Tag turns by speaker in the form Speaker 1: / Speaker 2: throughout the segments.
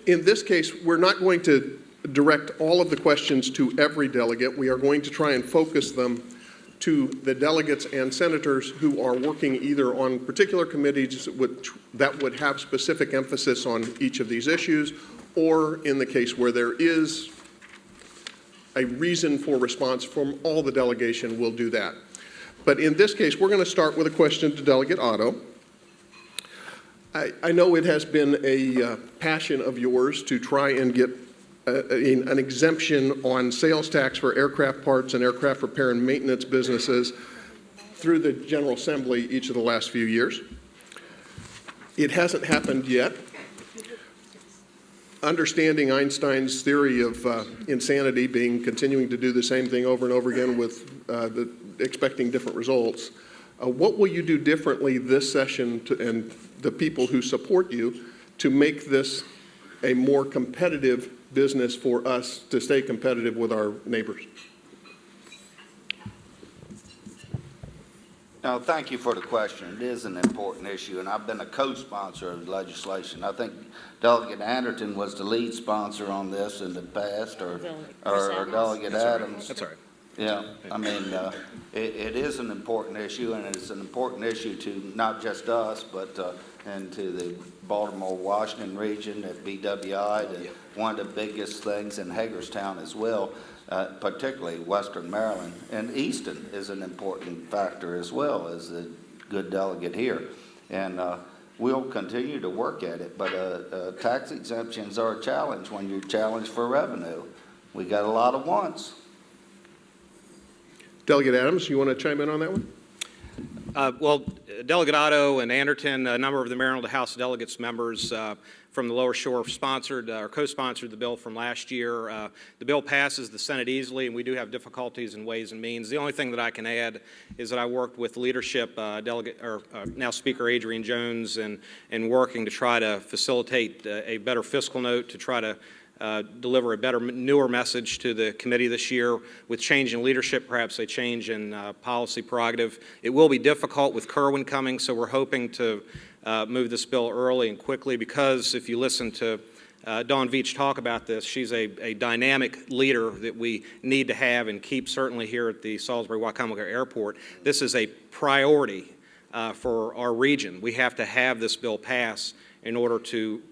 Speaker 1: In this case, we're not going to direct all of the questions to every delegate. We are going to try and focus them to the delegates and senators who are working either on particular committees that would have specific emphasis on each of these issues, or in the case where there is a reason for response from all the delegation, we'll do that. But in this case, we're going to start with a question to Delegate Otto. I know it has been a passion of yours to try and get an exemption on sales tax for aircraft parts and aircraft repair and maintenance businesses through the General Assembly each of the last few years. It hasn't happened yet. Understanding Einstein's theory of insanity, being continuing to do the same thing over and over again with expecting different results, what will you do differently this session and the people who support you to make this a more competitive business for us to stay competitive with our neighbors?
Speaker 2: No, thank you for the question. It is an important issue, and I've been a co-sponsor of legislation. I think Delegate Anderton was the lead sponsor on this in the past, or Delegate Adams.
Speaker 3: That's all right.
Speaker 2: Yeah, I mean, it is an important issue, and it's an important issue to not just us, but and to the Baltimore-Washington region at BWI, one of the biggest things in Hagerstown as well, particularly Western Maryland. And Easton is an important factor as well as a good delegate here. And we'll continue to work at it, but tax exemptions are a challenge when you're challenged for revenue. We got a lot of wants.
Speaker 1: Delegate Adams, you want to chime in on that one?
Speaker 3: Well, Delegate Otto and Anderton, a number of the Maryland House of Delegates members from the Lower Shore sponsored or co-sponsored the bill from last year. The bill passes the Senate easily, and we do have difficulties in Ways and Means. The only thing that I can add is that I worked with leadership, now Speaker Adrian Jones, and working to try to facilitate a better fiscal note to try to deliver a better, newer message to the committee this year. With change in leadership, perhaps a change in policy prerogative. It will be difficult with Kerwin coming, so we're hoping to move this bill early and quickly, because if you listen to Dawn Veach talk about this, she's a dynamic leader that we need to have and keep, certainly here at the Salisbury-Wycomico Airport. This is a priority for our region. We have to have this bill pass in order to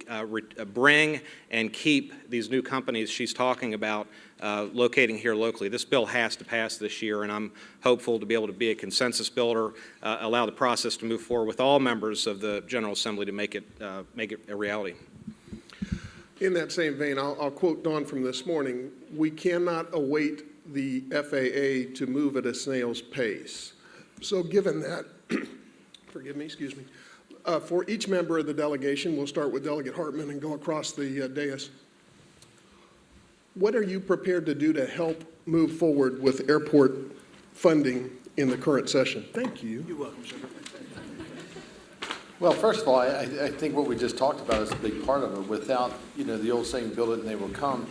Speaker 3: bring and keep these new companies she's talking about locating here locally. This bill has to pass this year, and I'm hopeful to be able to be a consensus builder, allow the process to move forward with all members of the General Assembly to make it a reality.
Speaker 1: In that same vein, I'll quote Dawn from this morning. We cannot await the FAA to move at a snail's pace. So given that, forgive me, excuse me, for each member of the delegation, we'll start with Delegate Hartman and go across the dais. What are you prepared to do to help move forward with airport funding in the current session? Thank you. You're welcome, sir.
Speaker 4: Well, first of all, I think what we just talked about is a big part of it. Without, the old saying, build it and they will come,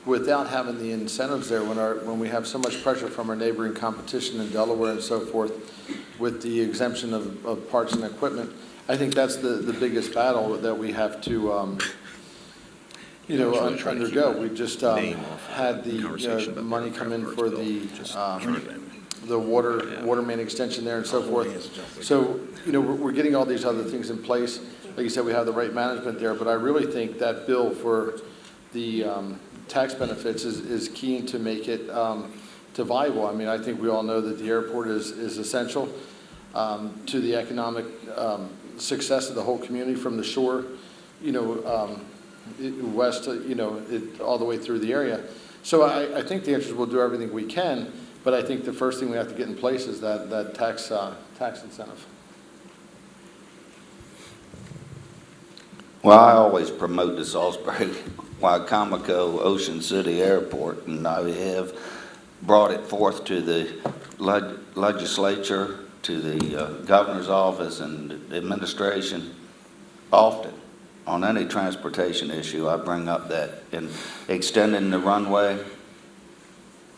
Speaker 4: without having the incentives there, when we have so much pressure from our neighboring competition in Delaware and so forth, with the exemption of parts and equipment, I think that's the biggest battle that we have to, undergo. We just had the money come in for the water main extension there and so forth. So, we're getting all these other things in place. Like you said, we have the right management there, but I really think that bill for the tax benefits is key to make it to viable. I mean, I think we all know that the airport is essential to the economic success of the whole community, from the shore, west, all the way through the area. So I think the answer is we'll do everything we can, but I think the first thing we have to get in place is that tax incentive.
Speaker 2: Well, I always promote the Salisbury Wycomico Ocean City Airport, and I have brought it forth to the legislature, to the governor's office and the administration often. On any transportation issue, I bring up that in extending the runway.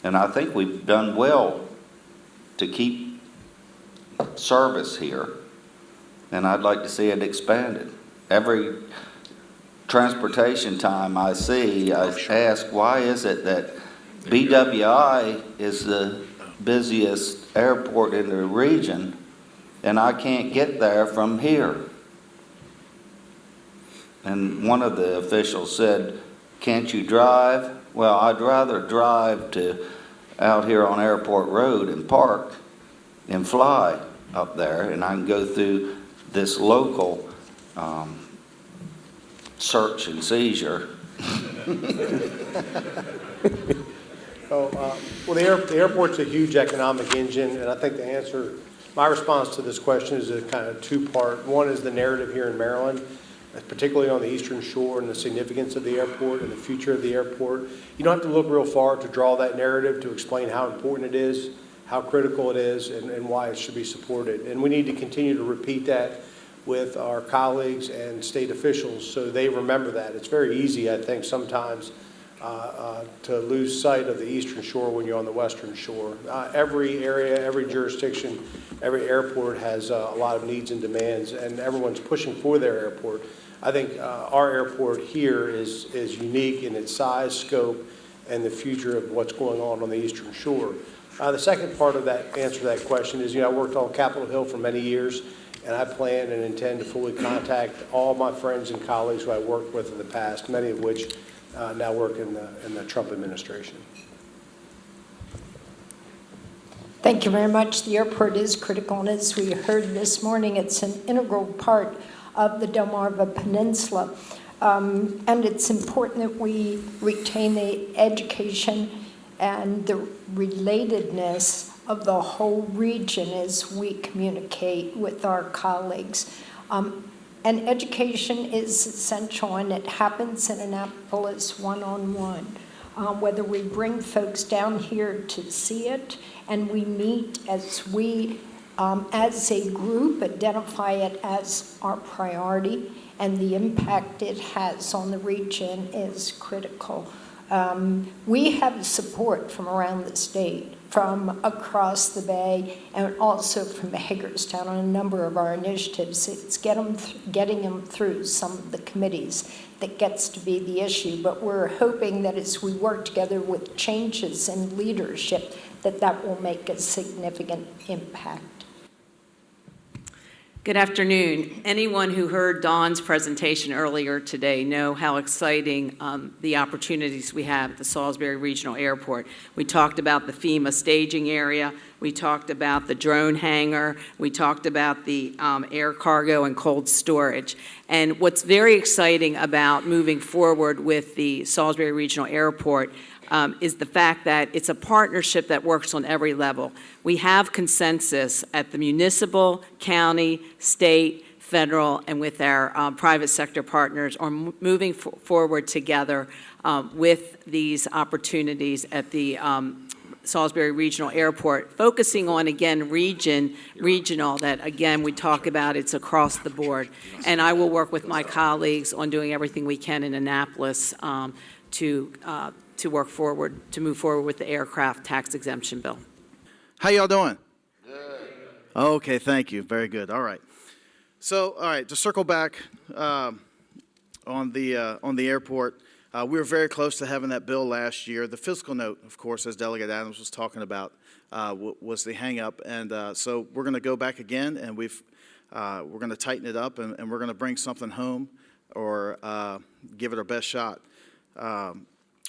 Speaker 2: And I think we've done well to keep service here, and I'd like to see it expanded. transportation time I see, I ask, why is it that BWI is the busiest airport in the region and I can't get there from here? And one of the officials said, can't you drive? Well, I'd rather drive to out here on Airport Road and park and fly up there, and I can go through this local search and seizure.
Speaker 5: Well, the airport's a huge economic engine, and I think my response to this question is a kind of two-part. One is the narrative here in Maryland, particularly on the Eastern Shore, and the significance of the airport and the future of the airport. You don't have to look real far to draw that narrative to explain how important it is, how critical it is, and why it should be supported. And we need to continue to repeat that with our colleagues and state officials so they remember that. It's very easy, I think, sometimes to lose sight of the Eastern Shore when you're on the Western Shore. Every area, every jurisdiction, every airport has a lot of needs and demands, and everyone's pushing for their airport. I think our airport here is unique in its size, scope, and the future of what's going on the Eastern Shore. The second part of that answer to that question is, I worked on Capitol Hill for many years, and I plan and intend to fully contact all my friends and colleagues who I worked with in the past, many of which now work in the Trump administration.
Speaker 6: Thank you very much. The airport is critical, and as we heard this morning, it's an integral part of the Delmarva Peninsula. And it's important that we retain the education and the relatedness of the whole region as we communicate with our colleagues. And education is essential, and it happens in Annapolis one-on-one. Whether we bring folks down here to see it, and we meet as we, as a group, identify it as our priority, and the impact it has on the region is critical. We have support from around the state, from across the Bay, and also from Hagerstown on a number of our initiatives. It's getting them through some of the committees that gets to be the issue, but we're hoping that as we work together with changes in leadership, that will make a significant impact.
Speaker 7: Good afternoon. Anyone who heard Dawn's presentation earlier today know how exciting the opportunities we have at the Salisbury Regional Airport. We talked about the FEMA staging area. We talked about the drone hangar. We talked about the air cargo and cold storage. And what's very exciting about moving forward with the Salisbury Regional Airport is the fact that it's a partnership that works on every level. We have consensus at the municipal, county, state, federal, and with our private sector partners on moving forward together with these opportunities at the Salisbury Regional Airport, focusing on, again, regional, that, again, we talk about it's across the board. And I will work with my colleagues on doing everything we can in Annapolis to work forward, to move forward with the aircraft tax exemption bill.
Speaker 8: How y'all doing? Good. Okay, thank you. Very good. All right. So, all right, to circle back on the airport, we were very close to having that bill last year. The fiscal note, of course, as Delegate Adams was talking about, was the hang-up. And so we're going to go back again, and we're going to tighten it up, and we're going to bring something home or give it our best shot.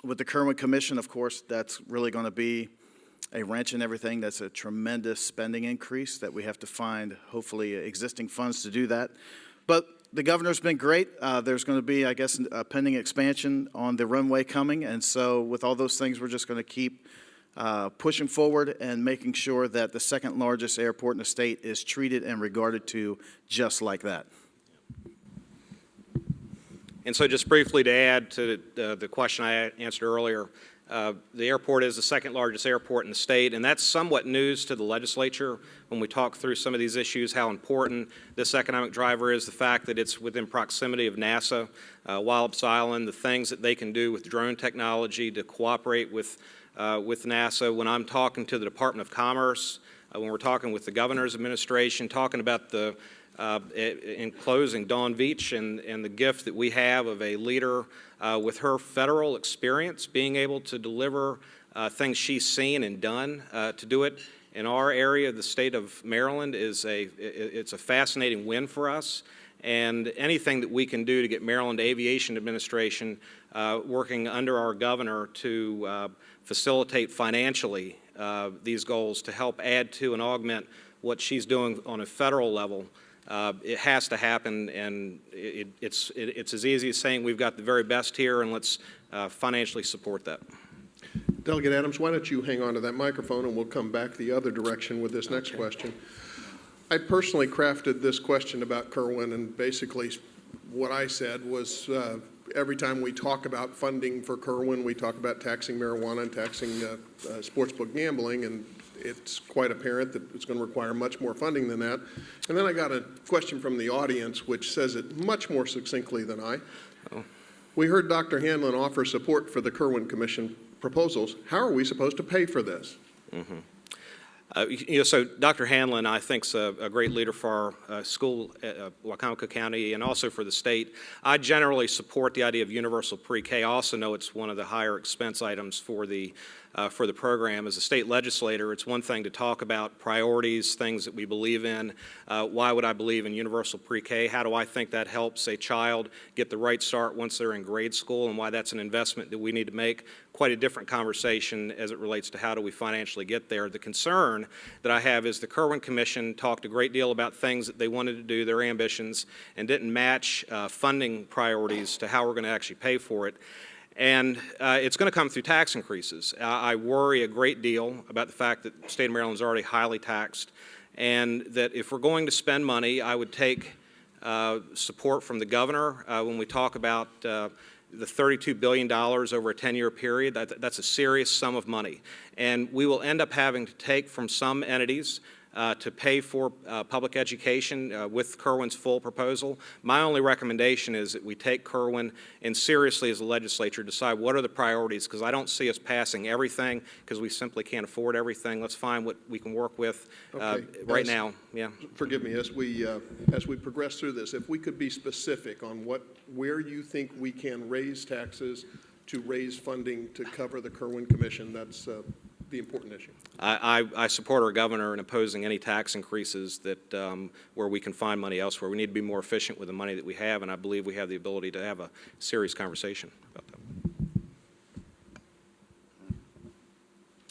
Speaker 8: With the Kerwin Commission, of course, that's really going to be a wrench in everything. That's a tremendous spending increase that we have to find, hopefully, existing funds to do that. But the governor's been great. There's going to be, I guess, a pending expansion on the runway coming. And so with all those things, we're just going to keep pushing forward and making sure that the second largest airport in the state is treated and regarded to just like that.
Speaker 3: And so just briefly to add to the question I answered earlier, the airport is the second largest airport in the state, and that's somewhat news to the legislature when we talk through some of these issues, how important this economic driver is, the fact that it's within proximity of NASA, Wallops Island, the things that they can do with drone technology to cooperate with NASA. When I'm talking to the Department of Commerce, when we're talking with the governor's administration, talking about the in closing, Dawn Veach and the gift that we have of a leader with her federal experience, being able to deliver things she's seen and done to do it in our area, the state of Maryland, it's a fascinating win for us. And anything that we can do to get Maryland Aviation Administration working under our governor to facilitate financially these goals to help add to and augment what she's doing on a federal level, it has to happen, and it's as easy as saying we've got the very best here and let's financially support that.
Speaker 1: Delegate Adams, why don't you hang on to that microphone and we'll come back the other direction with this next question. I personally crafted this question about Kerwin, and basically what I said was every time we talk about funding for Kerwin, we talk about taxing marijuana and taxing sportsbook gambling, and it's quite apparent that it's going to require much more funding than that. And then I got a question from the audience which says it much more succinctly than I. We heard Dr. Hanlon offer support for the Kerwin Commission proposals. How are we supposed to pay for this?
Speaker 3: So Dr. Hanlon, I think, is a great leader for our school, Wacomico County, and also for the state. I generally support the idea of universal pre-K. I also know it's one of the higher expense items for the program. As a state legislator, it's one thing to talk about priorities, things that we believe in. Why would I believe in universal pre-K? How do I think that helps a child get the right start once they're in grade school, and why that's an investment that we need to make? Quite a different conversation as it relates to how do we financially get there. The concern that I have is the Kerwin Commission talked a great deal about things that they wanted to do, their ambitions, and didn't match funding priorities to how we're going to actually pay for it. And it's going to come through tax increases. I worry a great deal about the fact that the state of Maryland is already highly taxed, and that if we're going to spend money, I would take support from the governor when we talk about the $32 billion over a 10-year period. That's a serious sum of money. And we will end up having to take from some entities to pay for public education with Kerwin's full proposal. My only recommendation is that we take Kerwin and seriously as a legislature decide what are the priorities, because I don't see us passing everything because we simply can't afford everything. Let's find what we can work with right now. Yeah.
Speaker 1: Forgive me, as we progress through this, if we could be specific on where you think we can raise taxes to raise funding to cover the Kerwin Commission, that's the important issue.
Speaker 3: I support our governor in opposing any tax increases that where we can find money elsewhere. We need to be more efficient with the money that we have, and I believe we have the ability to have a serious conversation about that.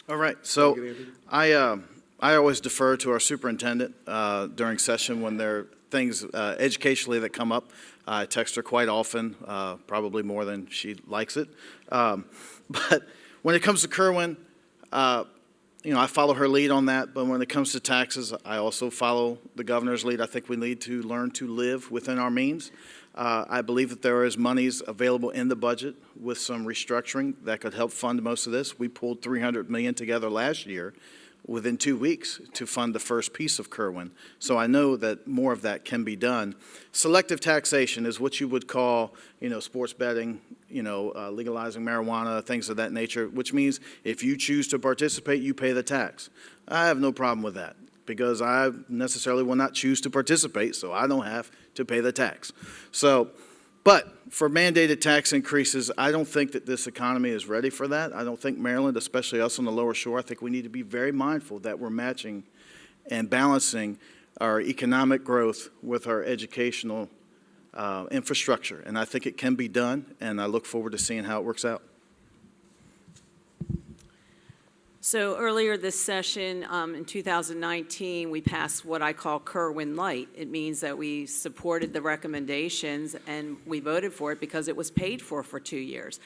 Speaker 8: All right, so I always defer to our superintendent during session when there are things educationally that come up. I text her quite often, probably more than she likes it. But when it comes to Kerwin, I follow her lead on that, but when it comes to taxes, I also follow the governor's lead. I think we need to learn to live within our means. I believe that there is monies available in the budget with some restructuring that could help fund most of this. We pulled $300 million together last year within 2 weeks to fund the first piece of Kerwin. So I know that more of that can be done. Selective taxation is what you would call, sports betting, legalizing marijuana, things of that nature, which means if you choose to participate, you pay the tax. I have no problem with that because I necessarily will not choose to participate, so I don't have to pay the tax. But for mandated tax increases, I don't think that this economy is ready for that. I don't think Maryland, especially us on the lower shore, I think we need to be very mindful that we're matching and balancing our economic growth with our educational infrastructure. And I think it can be done, and I look forward to seeing how it works out.
Speaker 7: So earlier this session, in 2019, we passed what I call Kerwin Light. It means that we supported the recommendations and we voted for it because it was paid for 2 years.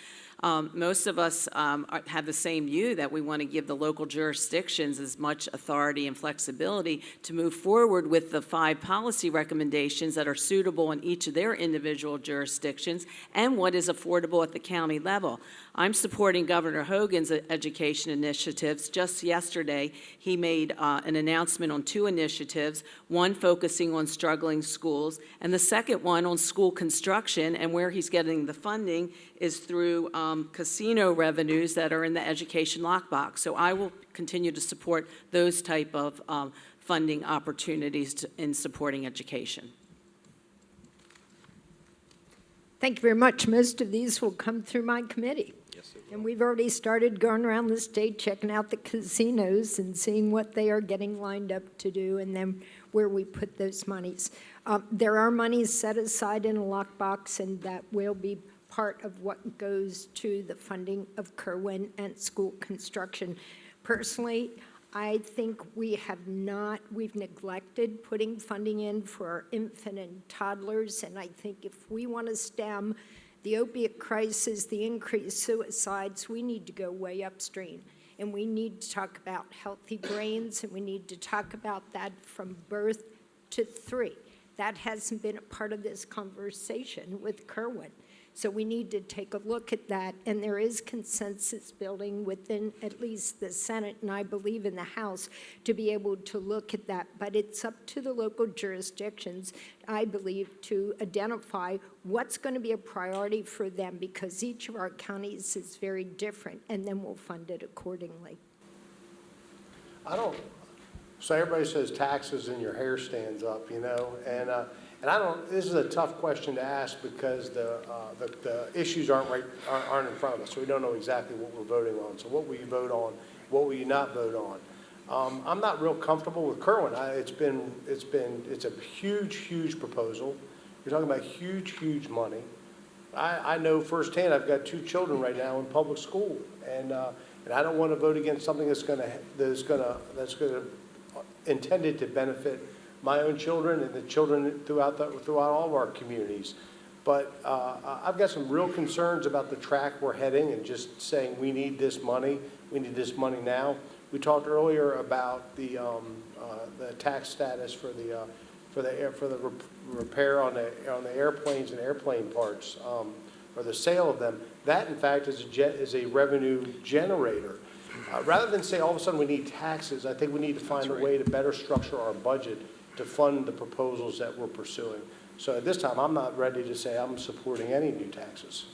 Speaker 7: Most of us have the same view that we want to give the local jurisdictions as much authority and flexibility to move forward with the 5 policy recommendations that are suitable in each of their individual jurisdictions and what is affordable at the county level. I'm supporting Governor Hogan's education initiatives. Just yesterday, he made an announcement on 2 initiatives, one focusing on struggling schools, and the second one on school construction, and where he's getting the funding is through casino revenues that are in the education lockbox. So I will continue to support those type of funding opportunities in supporting education.
Speaker 6: Thank you very much. Most of these will come through my committee. And we've already started going around the state, checking out the casinos and seeing what they are getting lined up to do, and then where we put those monies. There are monies set aside in a lockbox, and that will be part of what goes to the funding of Kerwin and school construction. Personally, I think we've neglected putting funding in for our infant and toddlers, and I think if we want to stem the opiate crisis, the increased suicides, we need to go way upstream. And we need to talk about healthy brains, and we need to talk about that from birth to 3. That hasn't been a part of this conversation with Kerwin. So we need to take a look at that, and there is consensus building within at least the Senate, and I believe in the House, to be able to look at that. But it's up to the local jurisdictions, I believe, to identify what's going to be a priority for them, because each of our counties is very different, and then we'll fund it accordingly.
Speaker 5: So everybody says taxes and your hair stands up, you know, and I don't, this is a tough question to ask because the issues aren't in front of us, so we don't know exactly what we're voting on. So what will you vote on? What will you not vote on? I'm not real comfortable with Kerwin. It's a huge proposal. You're talking about huge money. I know firsthand, I've got 2 children right now in public school, and I don't want to vote against something that's intended to benefit my own children and the children throughout all of our communities. But I've got some real concerns about the track we're heading, and just saying we need this money now. We talked earlier about the tax status for the repair on the airplanes and airplane parts, or the sale of them. That, in fact, is a revenue generator. Rather than say all of a sudden we need taxes, I think we need to find a way to better structure our budget to fund the proposals that we're pursuing. So at this time, I'm not ready to say I'm supporting any new taxes.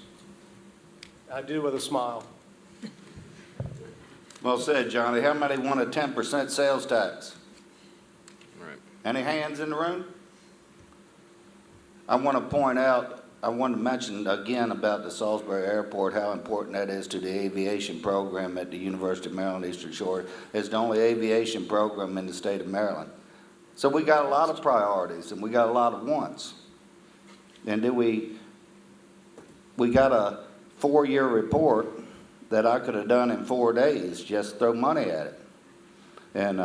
Speaker 5: I do with a smile.
Speaker 2: Well said, Johnny. How many want a 10% sales tax?
Speaker 3: Right.
Speaker 2: Any hands in the room? I want to mention again about the Salisbury Airport, how important that is to the aviation program at the University of Maryland Eastern Shore. It's the only aviation program in the state of Maryland. So we got a lot of priorities, and we got a lot of wants. And then we got a 4-year report that I could have done in 4 days, just throw money at it. And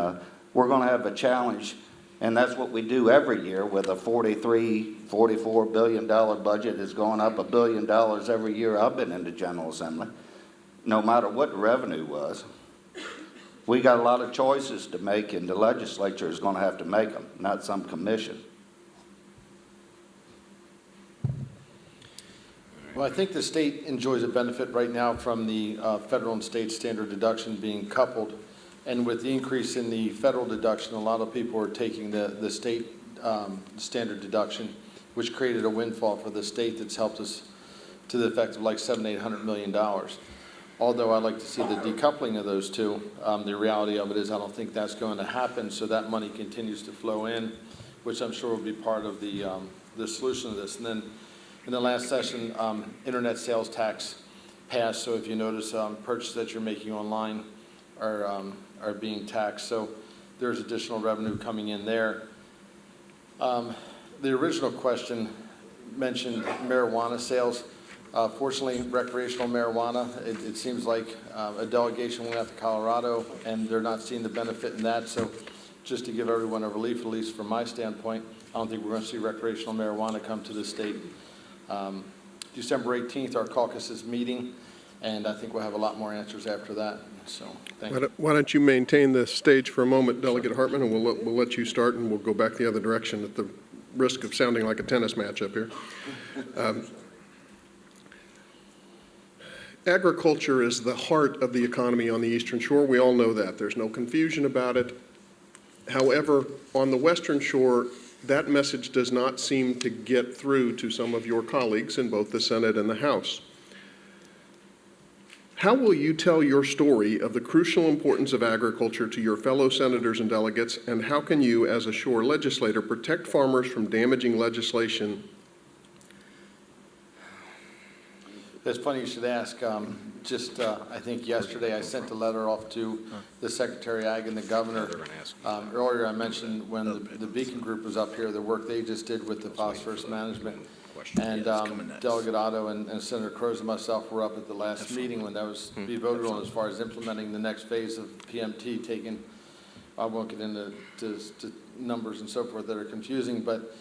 Speaker 2: we're going to have a challenge, and that's what we do every year with a $44 billion budget. Is going up $1 billion every year I've been in the General Assembly, no matter what the revenue was. We got a lot of choices to make, and the legislature is going to have to make them, not some commission.
Speaker 4: Well, I think the state enjoys a benefit right now from the federal and state standard deduction being coupled. And with the increase in the federal deduction, a lot of people are taking the state standard deduction, which created a windfall for the state that's helped us to the effect of like $700–800 million. Although I'd like to see the decoupling of those two, the reality of it is I don't think that's going to happen, so that money continues to flow in, which I'm sure will be part of the solution of this. And then in the last session, internet sales tax passed, so if you notice, purchases that you're making online are being taxed, so there's additional revenue coming in there. The original question mentioned marijuana sales. Fortunately, recreational marijuana, it seems like a delegation went out to Colorado, and they're not seeing the benefit in that. So just to give everyone a relief, at least from my standpoint, I don't think we're going to see recreational marijuana come to the state. December 18th, our caucus is meeting, and I think we'll have a lot more answers after that. So thank you.
Speaker 1: Why don't you maintain the stage for a moment, Delegate Hartman, and we'll let you start, and we'll go back the other direction at the risk of sounding like a tennis match up here. Agriculture is the heart of the economy on the Eastern Shore. We all know that. There's no confusion about it. However, on the Western Shore, that message does not seem to get through to some of your colleagues in both the Senate and the House. How will you tell your story of the crucial importance of agriculture to your fellow senators and delegates, and how can you, as a Shore legislator, protect farmers from damaging legislation?
Speaker 4: It's funny you should ask. I think yesterday I sent a letter off to the Secretary of Ag and the Governor. Earlier I mentioned when the Beacon Group was up here, the work they just did with the phosphorus management. And Delegate Otto and Senator Cruz and myself were up at the last meeting when that was to be voted on as far as implementing the next phase of PMT, I won't get into to numbers and so forth that are confusing, but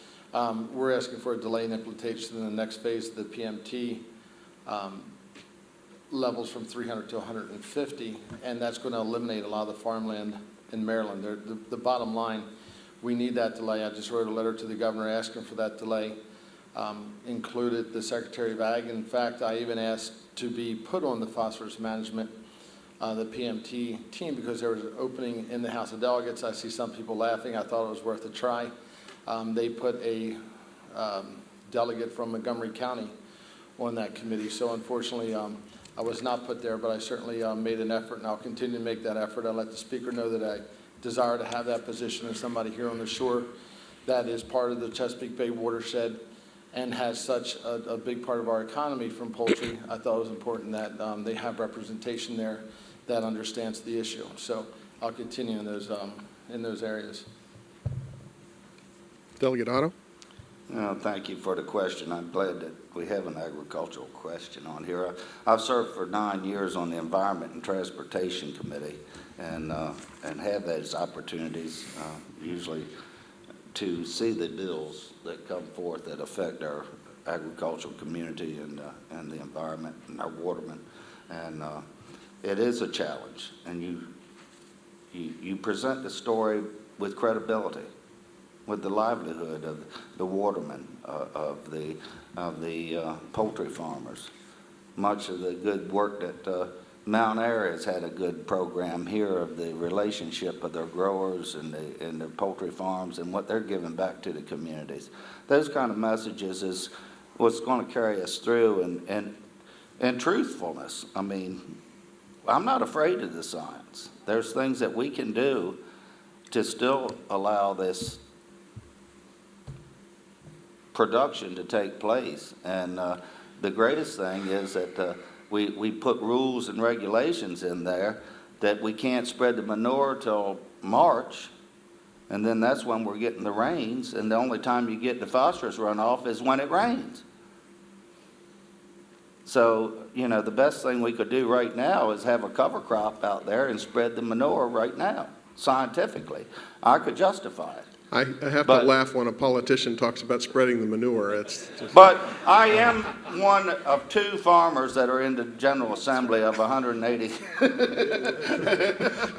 Speaker 4: we're asking for a delay in implementation in the next phase of the PMT. Levels from 300 to 150, and that's going to eliminate a lot of the farmland in Maryland. The bottom line, we need that delay. I just wrote a letter to the governor asking for that delay. Included the Secretary of Ag. In fact, I even asked to be put on the phosphorus management, the PMT team, because there was an opening in the House of Delegates. I see some people laughing. I thought it was worth a try. They put a delegate from Montgomery County on that committee. So unfortunately, I was not put there, but I certainly made an effort, and I'll continue to make that effort. I let the Speaker know that I desire to have that position as somebody here on the shore that is part of the Chesapeake Bay watershed and has such a big part of our economy from poultry. I thought it was important that they have representation there that understands the issue. So I'll continue in those areas.
Speaker 1: Delegate Otto?
Speaker 2: Thank you for the question. I'm glad that we have an agricultural question on here. I've served for 9 years on the Environment and Transportation Committee and have those opportunities usually to see the bills that come forth that affect our agricultural community and the environment and our watermen. And it is a challenge, and you present the story with credibility, with the livelihood of the watermen, of the poultry farmers. Much of the good work that Mount Airy has had a good program here of the relationship of their growers and the poultry farms and what they're giving back to the communities. Those kind of messages is what's going to carry us through, and truthfulness. I mean, I'm not afraid of the science. There's things that we can do to still allow this production to take place. And the greatest thing is that we put rules and regulations in there that we can't spread the manure till March, and then that's when we're getting the rains, and the only time you get the phosphorus runoff is when it rains. So, the best thing we could do right now is have a cover crop out there and spread the manure right now, scientifically. I could justify it.
Speaker 1: I have to laugh when a politician talks about spreading the manure. It's just...
Speaker 2: But I am one of 2 farmers that are in the General Assembly of 180.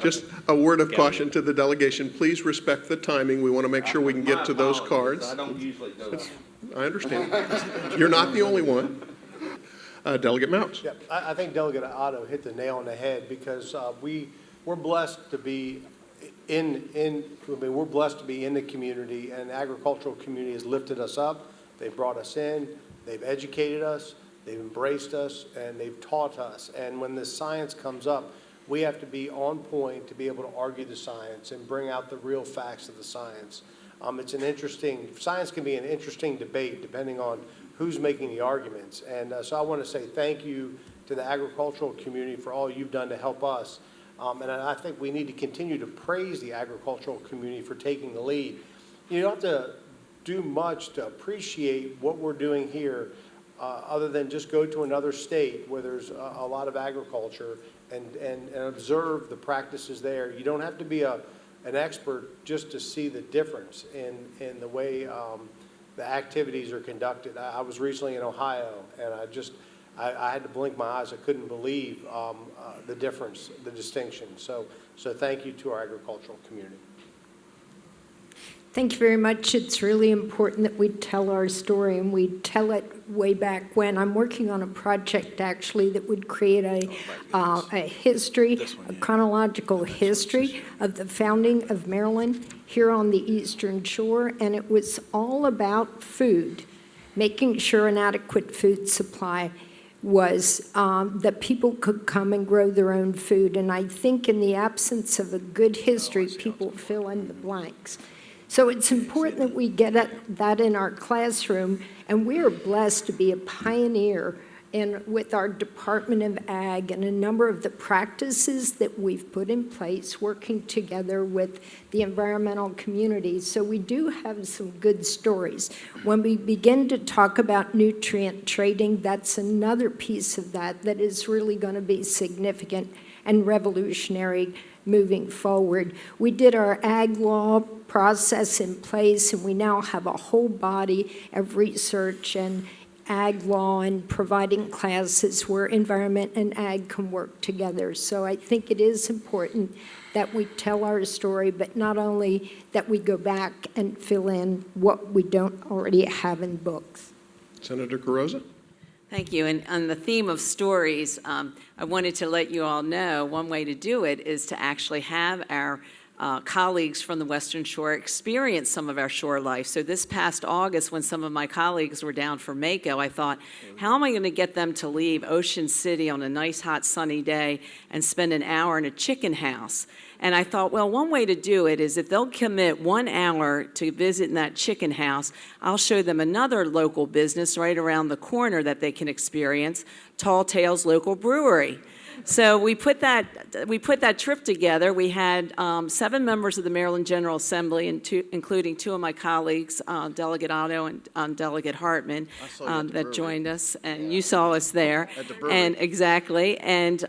Speaker 1: Just a word of caution to the delegation. Please respect the timing. We want to make sure we can get to those cards.
Speaker 2: I don't usually do it.
Speaker 1: I understand. You're not the only one. Delegate Mounts.
Speaker 5: Yeah, I think Delegate Otto hit the nail on the head because we're blessed to be we're blessed to be in the community, and the agricultural community has lifted us up. They've brought us in, they've educated us, they've embraced us, and they've taught us. And when the science comes up, we have to be on point to be able to argue the science and bring out the real facts of the science. Science can be an interesting debate depending on who's making the arguments. And so I want to say thank you to the agricultural community for all you've done to help us. And I think we need to continue to praise the agricultural community for taking the lead. You don't have to do much to appreciate what we're doing here other than just go to another state where there's a lot of agriculture and observe the practices there. You don't have to be an expert just to see the difference in the way the activities are conducted. I was recently in Ohio, and I had to blink my eyes. I couldn't believe the difference, the distinction. So thank you to our agricultural community.
Speaker 6: Thank you very much. It's really important that we tell our story, and we tell it way back when. I'm working on a project, actually, that would create a history, a chronological history of the founding of Maryland here on the Eastern Shore, and it was all about food, making sure an adequate food supply was that people could come and grow their own food. And I think in the absence of a good history, people fill in the blanks. So it's important that we get that in our classroom, and we are blessed to be a pioneer with our Department of Ag and a number of the practices that we've put in place working together with the environmental community. So we do have some good stories. When we begin to talk about nutrient trading, that's another piece of that is really going to be significant and revolutionary moving forward. We did our ag law process in place, and we now have a whole body of research and ag law and providing classes where environment and ag can work together. So I think it is important that we tell our story, but not only that we go back and fill in what we don't already have in books.
Speaker 1: Senator Carrozza?
Speaker 7: Thank you. And on the theme of stories, I wanted to let you all know one way to do it is to actually have our colleagues from the Western Shore experience some of our shore life. So this past August, when some of my colleagues were down for Mako, I thought, how am I going to get them to leave Ocean City on a nice, hot, sunny day and spend an hour in a chicken house? And I thought, well, one way to do it is if they'll commit 1 hour to visit in that chicken house, I'll show them another local business right around the corner that they can experience, Tall Tales Local Brewery. So we put that trip together. We had 7 members of the Maryland General Assembly, including 2 of my colleagues, Delegate Otto and Delegate Hartman, that joined us, and you saw us there.
Speaker 8: At the brewery.
Speaker 7: And exactly. And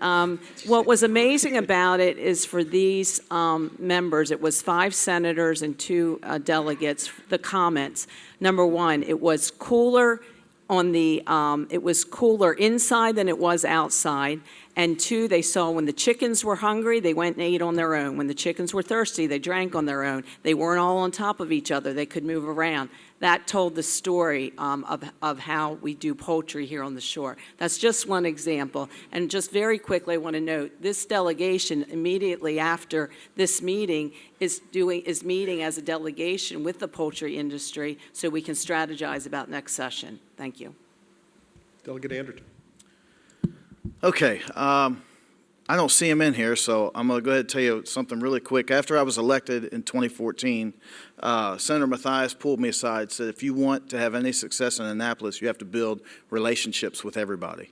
Speaker 7: what was amazing about it is for these members, it was 5 senators and 2 delegates. The comments: number 1, it was cooler it was cooler inside than it was outside. And 2, they saw when the chickens were hungry, they went and ate on their own. When the chickens were thirsty, they drank on their own. They weren't all on top of each other. They could move around. That told the story of how we do poultry here on the shore. That's just one example. And just very quickly, I want to note, this delegation immediately after this meeting is meeting as a delegation with the poultry industry so we can strategize about next session. Thank you.
Speaker 1: Delegate Anderton.
Speaker 8: Okay, I don't see him in here, so I'm going to go ahead and tell you something really quick. After I was elected in 2014, Senator Mathias pulled me aside and said, if you want to have any success in Annapolis, you have to build relationships with everybody.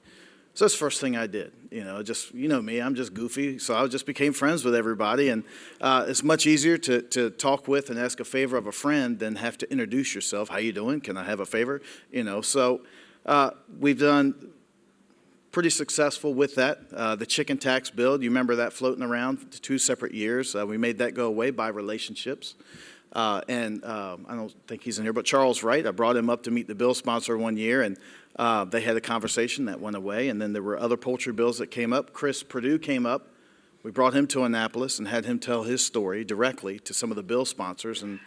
Speaker 8: So that's the first thing I did. You know me, I'm just goofy, so I just became friends with everybody, and it's much easier to talk with and ask a favor of a friend than have to introduce yourself. How you doing? Can I have a favor? So we've done pretty successful with that. The chicken tax bill, do you remember that floating around 2 separate years? We made that go away by relationships. And I don't think he's in here, but Charles Wright, I brought him up to meet the bill sponsor one year, and they had a conversation that went away. And then there were other poultry bills that came up. Chris Perdue came up. We brought him to Annapolis and had him tell his story directly to some of the bill sponsors. And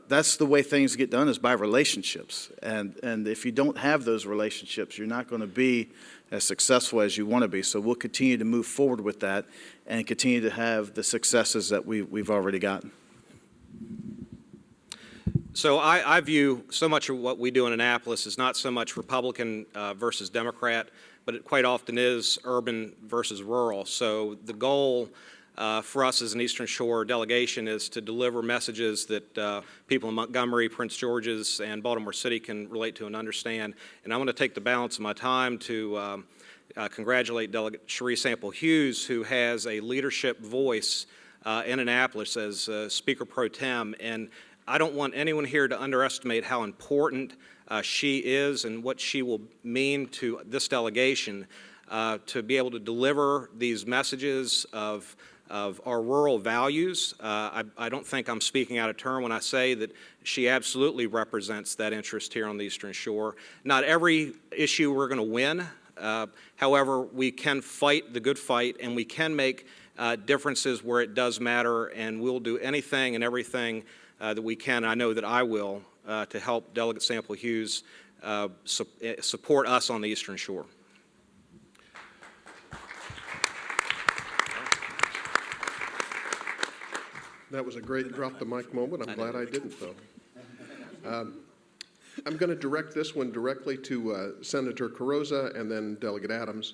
Speaker 8: that's the way things get done, is by relationships. And if you don't have those relationships, you're not going to be as successful as you want to be. So we'll continue to move forward with that and continue to have the successes that we've already gotten.
Speaker 3: So I view so much of what we do in Annapolis is not so much Republican versus Democrat, but it quite often is urban versus rural. So the goal for us as an Eastern Shore delegation is to deliver messages that people in Montgomery, Prince George's, and Baltimore City can relate to and understand. And I want to take the balance of my time to congratulate Delegate Cherie Sample Hughes, who has a leadership voice in Annapolis as Speaker Pro Tem. And I don't want anyone here to underestimate how important she is and what she will mean to this delegation to be able to deliver these messages of our rural values. I don't think I'm speaking out of turn when I say that she absolutely represents that interest here on the Eastern Shore. Not every issue we're going to win. However, we can fight the good fight, and we can make differences where it does matter, and we'll do anything and everything that we can. I know that I will to help Delegate Sample Hughes support us on the Eastern Shore.
Speaker 1: That was a great drop the mic moment. I'm glad I didn't, though. I'm going to direct this one directly to Senator Carrozza and then Delegate Adams.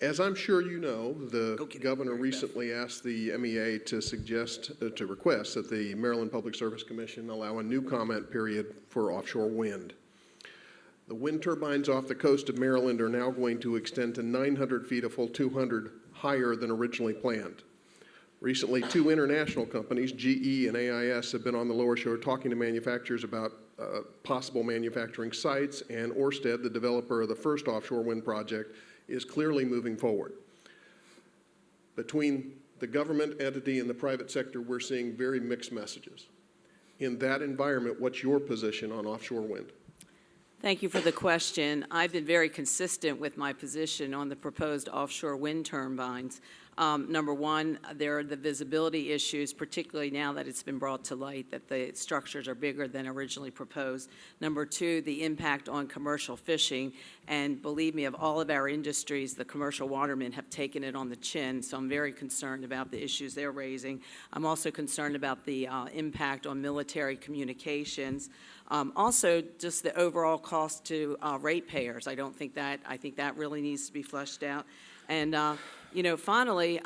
Speaker 1: As I'm sure you know, the governor recently asked the MEA to request that the Maryland Public Service Commission allow a new comment period for offshore wind. The wind turbines off the coast of Maryland are now going to extend to 900 feet, a full 200 higher than originally planned. Recently, two international companies, GE and AIS, have been on the lower shore talking to manufacturers about possible manufacturing sites, and Ørsted, the developer of the first offshore wind project, is clearly moving forward. Between the government entity and the private sector, we're seeing very mixed messages. In that environment, what's your position on offshore wind?
Speaker 7: Thank you for the question. I've been very consistent with my position on the proposed offshore wind turbines. Number one, there are the visibility issues, particularly now that it's been brought to light that the structures are bigger than originally proposed. Number two, the impact on commercial fishing. And believe me, of all of our industries, the commercial watermen have taken it on the chin, so I'm very concerned about the issues they're raising. I'm also concerned about the impact on military communications. Also, just the overall cost to ratepayers. I think that really needs to be fleshed out. And finally,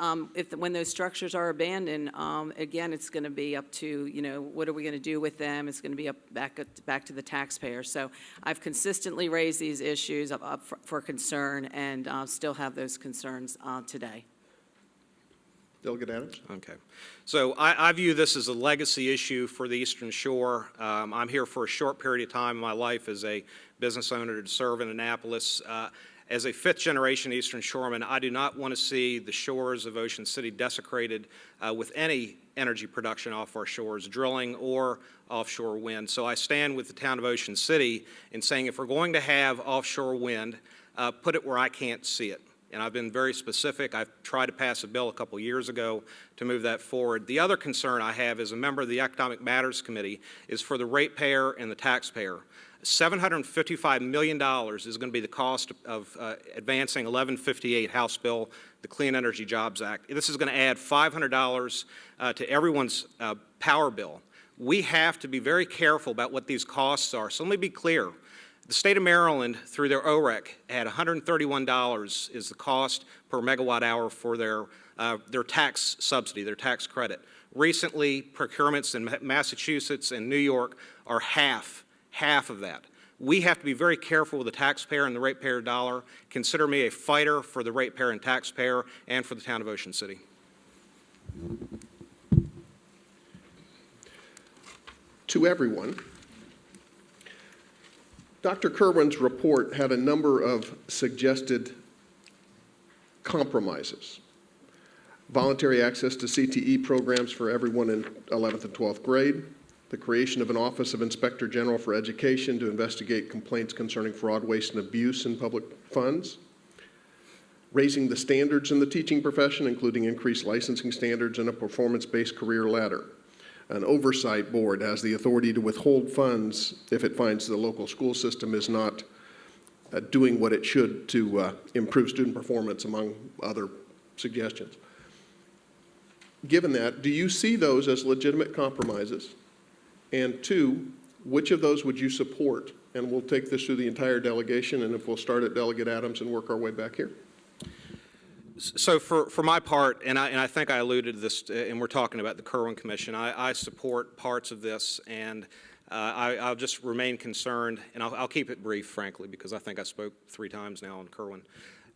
Speaker 7: when those structures are abandoned, again, it's going to be up to, what are we going to do with them? It's going to be back to the taxpayer. So I've consistently raised these issues up for concern and still have those concerns today.
Speaker 1: Delegate Adams?
Speaker 3: Okay. So I view this as a legacy issue for the Eastern Shore. I'm here for a short period of time in my life as a business owner to serve in Annapolis. As a fifth-generation Eastern Shoreman, I do not want to see the shores of Ocean City desecrated with any energy production off our shores, drilling or offshore wind. So I stand with the town of Ocean City in saying if we're going to have offshore wind, put it where I can't see it. And I've been very specific. I've tried to pass a bill a couple years ago to move that forward. The other concern I have as a member of the Economic Matters Committee is for the ratepayer and the taxpayer. $755 million is going to be the cost of advancing 1158 House Bill, the Clean Energy Jobs Act. This is going to add $500 to everyone's power bill. We have to be very careful about what these costs are. So let me be clear. The state of Maryland, through their OREC, had $131 is the cost per megawatt hour for their tax subsidy, their tax credit. Recently, procurements in Massachusetts and New York are half of that. We have to be very careful with the taxpayer and the ratepayer dollar. Consider me a fighter for the ratepayer and taxpayer and for the town of Ocean City.
Speaker 1: To everyone, Dr. Kerwin's report had a number of suggested compromises. Voluntary access to CTE programs for everyone in 11th and 12th grade, the creation of an Office of Inspector General for Education to investigate complaints concerning fraud, waste, and abuse in public funds, raising the standards in the teaching profession, including increased licensing standards and a performance-based career ladder. An oversight board has the authority to withhold funds if it finds the local school system is not doing what it should to improve student performance, among other suggestions. Given that, do you see those as legitimate compromises? And two, which of those would you support? And we'll take this through the entire delegation, and if we'll start at Delegate Adams and work our way back here.
Speaker 3: So for my part, and I think I alluded to this, and we're talking about the Kerwin Commission, I support parts of this, and I'll just remain concerned, and I'll keep it brief, frankly, because I think I spoke 3 times now on Kerwin,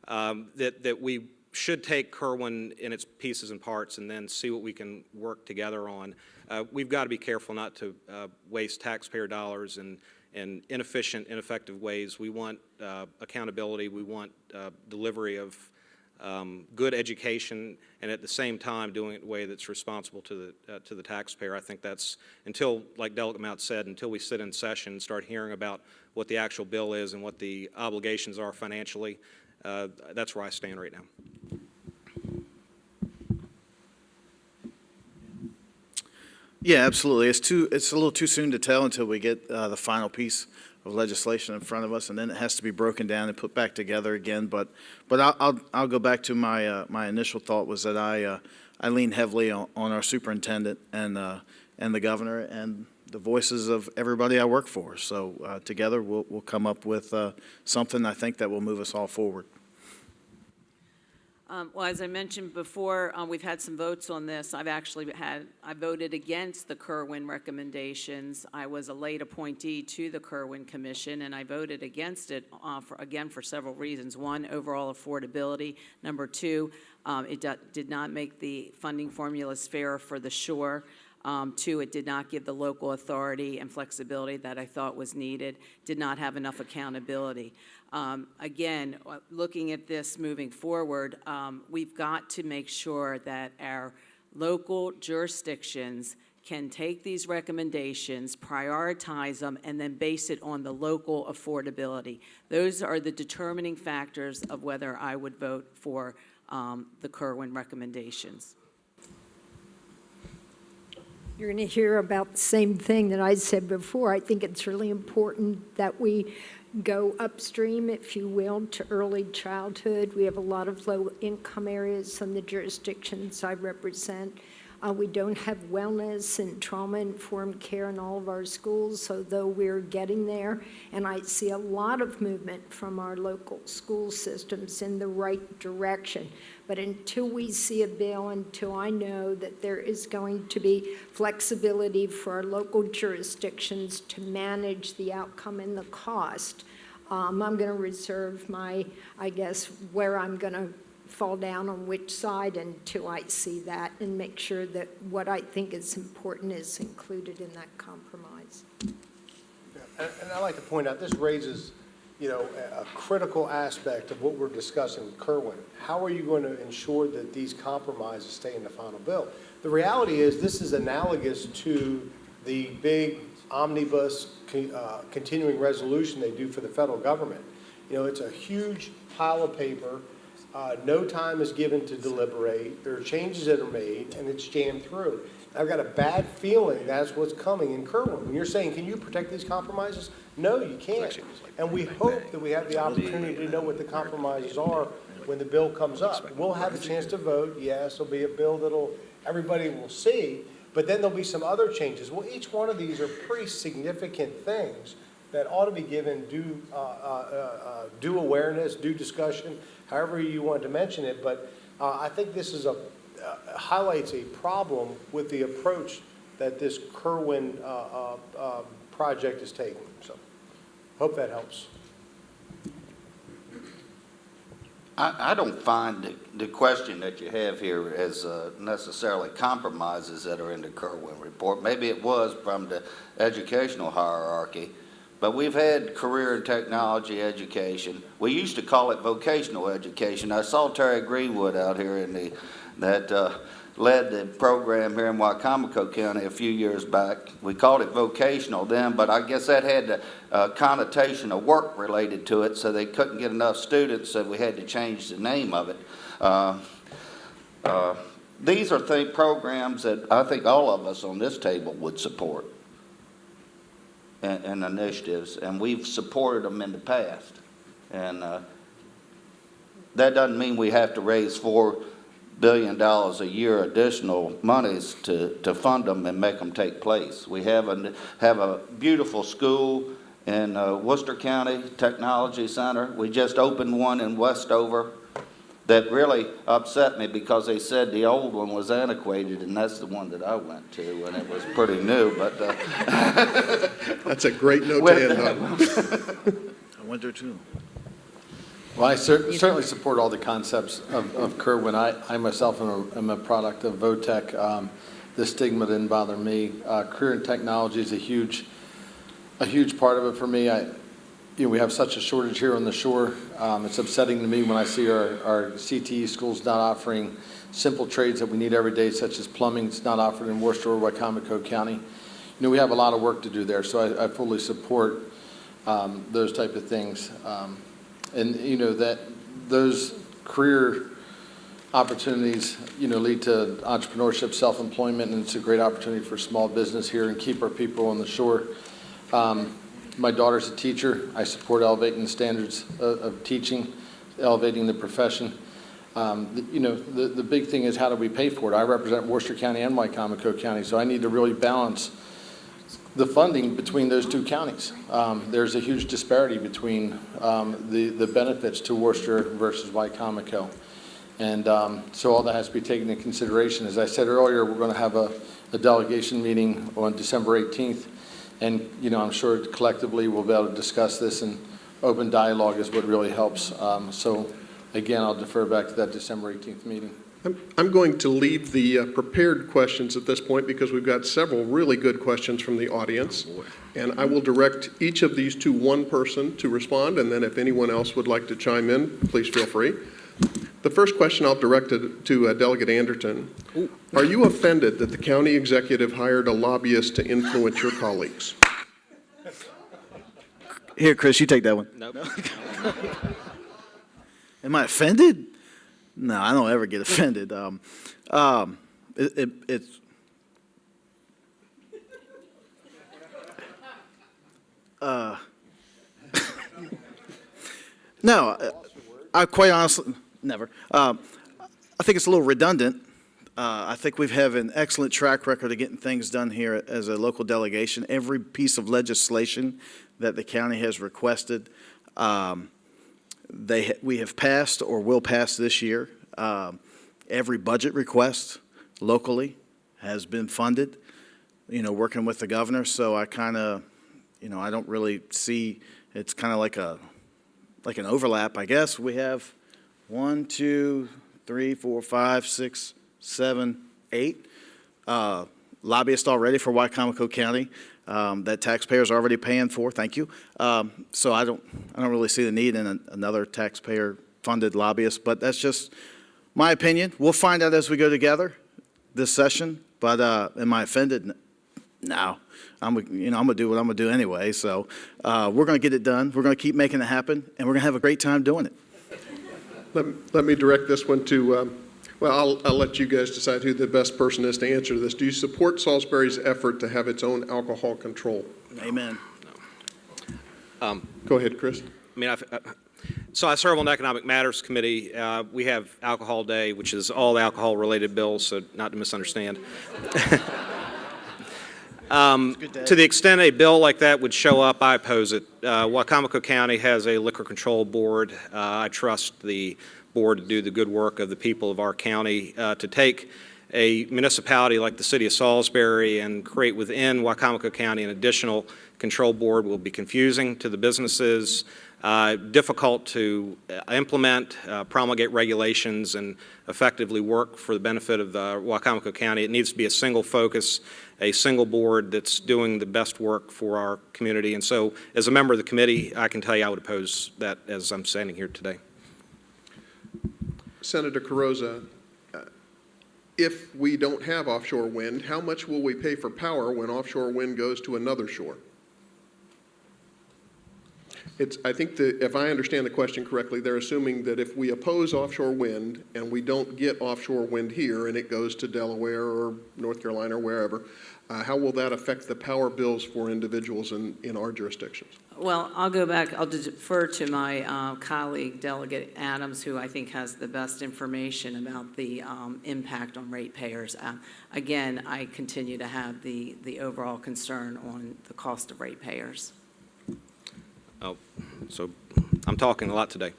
Speaker 3: that we should take Kerwin in its pieces and parts and then see what we can work together on. We've got to be careful not to waste taxpayer dollars in inefficient, ineffective ways. We want accountability. We want delivery of good education, and at the same time doing it in a way that's responsible to the taxpayer. I think that's, until, like Delegate Mount said, until we sit in session and start hearing about what the actual bill is and what the obligations are financially, that's where I stand right now.
Speaker 8: Yeah, absolutely. It's a little too soon to tell until we get the final piece of legislation in front of us, and then it has to be broken down and put back together again. But I'll go back to my initial thought was that I lean heavily on our superintendent and the governor and the voices of everybody I work for. So together we'll come up with something I think that will move us all forward.
Speaker 7: Well, as I mentioned before, we've had some votes on this. I voted against the Kerwin recommendations. I was a late appointee to the Kerwin Commission, and I voted against it, for several reasons. One, overall affordability. Number two, it did not make the funding formulas fair for the shore. Two, it did not give the local authority and flexibility that I thought was needed, did not have enough accountability. Again, looking at this moving forward, we've got to make sure that our local jurisdictions can take these recommendations, prioritize them, and then base it on the local affordability. Those are the determining factors of whether I would vote for the Kerwin recommendations.
Speaker 6: You're going to hear about the same thing that I said before. I think it's really important that we go upstream, if you will, to early childhood. We have a lot of low-income areas in the jurisdictions I represent. We don't have wellness and trauma-informed care in all of our schools, although we're getting there. And I see a lot of movement from our local school systems in the right direction. But until we see a bill, until I know that there is going to be flexibility for our local jurisdictions to manage the outcome and the cost, I'm going to reserve where I'm going to fall down on which side until I see that and make sure that what I think is important is included in that compromise.
Speaker 5: And I'd like to point out, this raises, a critical aspect of what we're discussing with Kerwin. How are you going to ensure that these compromises stay in the final bill? The reality is this is analogous to the big omnibus continuing resolution they do for the federal government. It's a huge pile of paper. No time is given to deliberate. There are changes that are made, and it's jammed through. I've got a bad feeling that's what's coming in Kerwin. When you're saying, can you protect these compromises? No, you can't. And we hope that we have the opportunity to know what the compromises are when the bill comes up. We'll have a chance to vote. Yes, there'll be a bill that'll everybody will see, but then there'll be some other changes. Well, each one of these are pretty significant things that ought to be given due awareness, due discussion, however you want to mention it. But I think this is highlights a problem with the approach that this Kerwin project is taking. So, hope that helps.
Speaker 2: I don't find the question that you have here as necessarily compromises that are in the Kerwin report. Maybe it was from the educational hierarchy, but we've had career and technology education. We used to call it vocational education. I saw Terry Greenwood out here that led the program here in Wicomico County a few years back. We called it vocational then, but I guess that had the connotation of work related to it, so they couldn't get enough students, so we had to change the name of it. These are programs that I think all of us on this table would support, and initiatives, and we've supported them in the past. And that doesn't mean we have to raise $4 billion a year additional monies to fund them and make them take place. We have a beautiful school in Worcester County Technology Center. We just opened one in Westover that really upset me because they said the old one was antiquated, and that's the one that I went to, and it was pretty new. But
Speaker 1: that's a great note to end on.
Speaker 8: I went there too.
Speaker 4: Well, I certainly support all the concepts of Kerwin. I myself am a product of VOTEC. The stigma didn't bother me. Career and technology is a huge part of it for me. We have such a shortage here on the shore. It's upsetting to me when I see our CTE schools not offering simple trades that we need every day, such as plumbing. It's not offered in Worcester or Wicomico County. We have a lot of work to do there, so I fully support those type of things. And that those career opportunities, lead to entrepreneurship, self-employment, and it's a great opportunity for small business here and keep our people on the shore. My daughter's a teacher. I support elevating the standards of teaching, elevating the profession. The big thing is how do we pay for it? I represent Worcester County and Wicomico County, so I need to really balance the funding between those two counties. There's a huge disparity between the benefits to Worcester versus Wycomico. And so all that has to be taken into consideration. As I said earlier, we're going to have a delegation meeting on December 18th. And, I'm sure collectively we'll be able to discuss this, and open dialogue is what really helps. So again, I'll defer back to that December 18th meeting.
Speaker 1: I'm going to leave the prepared questions at this point because we've got several really good questions from the audience. And I will direct each of these to one person to respond, and then if anyone else would like to chime in, please feel free. The first question I'll direct to Delegate Anderton. Are you offended that the county executive hired a lobbyist to influence your colleagues?
Speaker 8: Here, Chris, you take that one.
Speaker 3: Nope.
Speaker 8: Am I offended? No, I don't ever get offended. It's no, I quite honestly never. I think it's a little redundant. I think we have an excellent track record of getting things done here as a local delegation. Every piece of legislation that the county has requested, we have passed or will pass this year. Every budget request locally has been funded, working with the governor. So I kind of, I don't really see, it's kind of like an overlap, I guess. We have 1, 2, 3, 4, 5, 6, 7, 8 lobbyists already for Wycomico County that taxpayers are already paying for. Thank you. So I don't really see the need in another taxpayer-funded lobbyist, but that's just my opinion. We'll find out as we go together this session. But am I offended? No. I'm gonna do what I'm gonna do anyway. So we're gonna get it done. We're gonna keep making it happen, and we're gonna have a great time doing it.
Speaker 1: Let me direct this one to, well, I'll let you guys decide who the best person is to answer this. Do you support Salisbury's effort to have its own alcohol control?
Speaker 8: Amen.
Speaker 1: Go ahead, Chris.
Speaker 3: I mean, so I serve on the Economic Matters Committee. We have Alcohol Day, which is all alcohol-related bills, so not to misunderstand. To the extent a bill like that would show up, I oppose it. Wycomico County has a liquor control board. I trust the board to do the good work of the people of our county. To take a municipality like the city of Salisbury and create within Wycomico County an additional control board will be confusing to the businesses, difficult to implement, promulgate regulations, and effectively work for the benefit of Wycomico County. It needs to be a single focus, a single board that's doing the best work for our community. And so, as a member of the committee, I can tell you I would oppose that as I'm standing here today.
Speaker 1: Senator Carrozza, if we don't have offshore wind, how much will we pay for power when offshore wind goes to another shore? I think that if I understand the question correctly, they're assuming that if we oppose offshore wind and we don't get offshore wind here and it goes to Delaware or North Carolina or wherever, how will that affect the power bills for individuals in our jurisdictions?
Speaker 7: Well, I'll go back. I'll defer to my colleague, Delegate Adams, who I think has the best information about the impact on ratepayers. Again, I continue to have the overall concern on the cost of ratepayers.
Speaker 3: Oh, so I'm talking a lot today.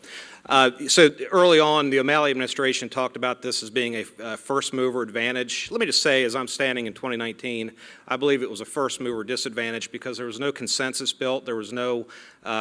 Speaker 3: So early on, the O'Malley administration talked about this as being a first mover advantage. Let me just say, as I'm standing in 2019, I believe it was a first mover disadvantage because there was no consensus built. There was no